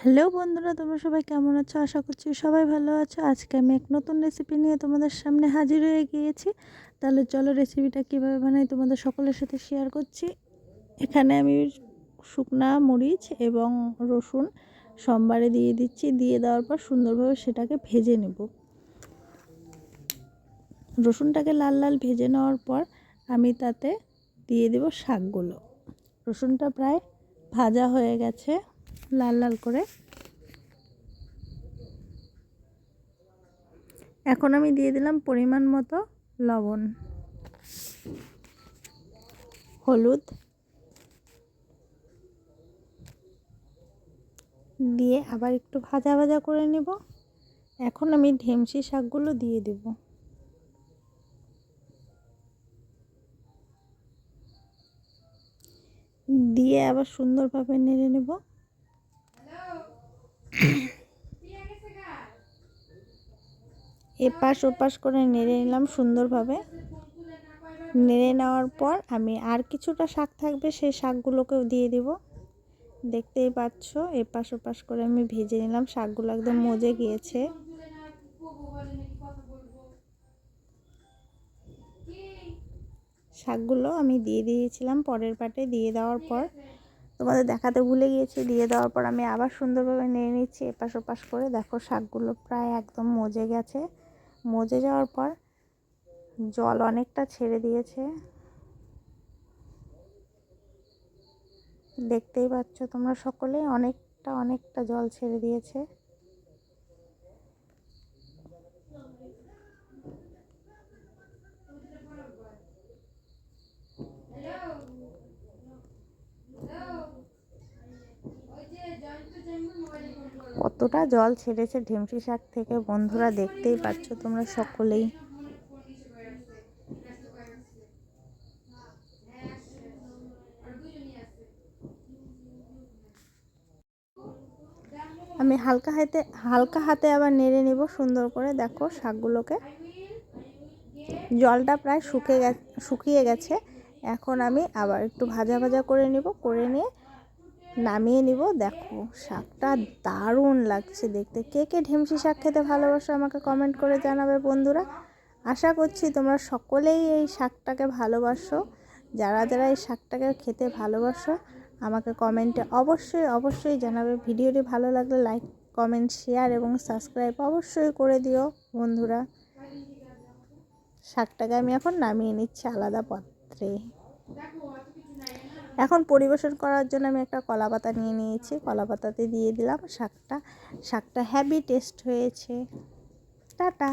Hello বন্ধুরা, তোমরা সবাই কেমন আছো? আশা করছি সবাই ভালো আছো। আজকে আমি এক নতুন রেসিপি নিয়ে তোমাদের সামনে হাজির হয়ে গিয়েছি। তাহলে চলো রেসিপিটা কীভাবে বানাই তোমাদের সকলের সাথে শেয়ার করছি। এখানে আমি শুকনা মরিচ এবং রসুন সোমবারে দিয়ে দিচ্ছি। দিয়ে দেওয়ার পর সুন্দরভাবে সেটাকে ভেজে নেব। রসুনটাকে লাল লাল ভেজে নেওয়ার পর আমি তাতে দিয়ে দেব শাকগুলো। রসুনটা প্রায় ভাজা হয়ে গেছে লাল লাল করে। এখন আমি দিয়ে দিলাম পরিমাণ মতো লবণ, হলুদ দিয়ে আবার একটু ভাজা ভাজা করে নেব। এখন আমি ঢেমসি শাকগুলো দিয়ে দেব। দিয়ে আবার সুন্দরভাবে নেড়ে নেব। এপাশ ওপাশ করে নেড়ে নিলাম সুন্দরভাবে। নেড়ে নেওয়ার পর আমি আর কিছুটা শাক থাকবে, সেই শাকগুলোকেও দিয়ে দেব। দেখতেই পাচ্ছ এপাশ ওপাশ করে আমি ভেজে নিলাম। শাকগুলো একদম মজে গিয়েছে। শাকগুলো আমি দিয়ে দিয়েছিলাম পরের পাটে। দিয়ে দেওয়ার পর তোমাদের দেখাতে ভুলে গিয়েছি। দিয়ে দেওয়ার পর আমি আবার সুন্দরভাবে নেড়ে নিচ্ছি এপাশ ওপাশ করে। দেখো শাকগুলো প্রায় একদম মজে গেছে। মজে যাওয়ার পর জল অনেকটা ছেড়ে দিয়েছে, দেখতেই পাচ্ছ তোমরা সকলে। অনেকটা জল ছেড়ে দিয়েছে। কতটা জল ছেড়েছে ঢেমসি শাক থেকে বন্ধুরা, দেখতেই পাচ্ছ তোমরা সকলেই। আমি হালকা হাতে আবার নেড়ে নেব সুন্দর করে। দেখো শাকগুলোকে, জলটা প্রায় শুকিয়ে গেছে। এখন আমি আবার একটু ভাজা ভাজা করে নেব। করে নিয়ে নামিয়ে নিব। দেখো শাকটা দারুণ লাগছে দেখতে। কে কে ঢেমসি শাক খেতে ভালোবাসো আমাকে কমেন্ট করে জানাবে বন্ধুরা। আশা করছি তোমরা সকলেই এই শাকটাকে ভালোবাসো। যারা যারা এই শাকটাকে খেতে ভালোবাসো আমাকে কমেন্টে অবশ্যই জানাবে। ভিডিওটি ভালো লাগলে লাইক, কমেন্ট, শেয়ার এবং সাবস্ক্রাইব অবশ্যই করে দিও বন্ধুরা। শাকটাকে আমি এখন নামিয়ে নিচ্ছি আলাদা পাত্রে। এখন পরিবেশন করার জন্য আমি একটা কলা পাতা নিয়ে নিয়েছি। কলা পাতাতে দিয়ে দিলাম শাকটা। শাকটা হেভি টেস্ট হয়েছে। টাটা।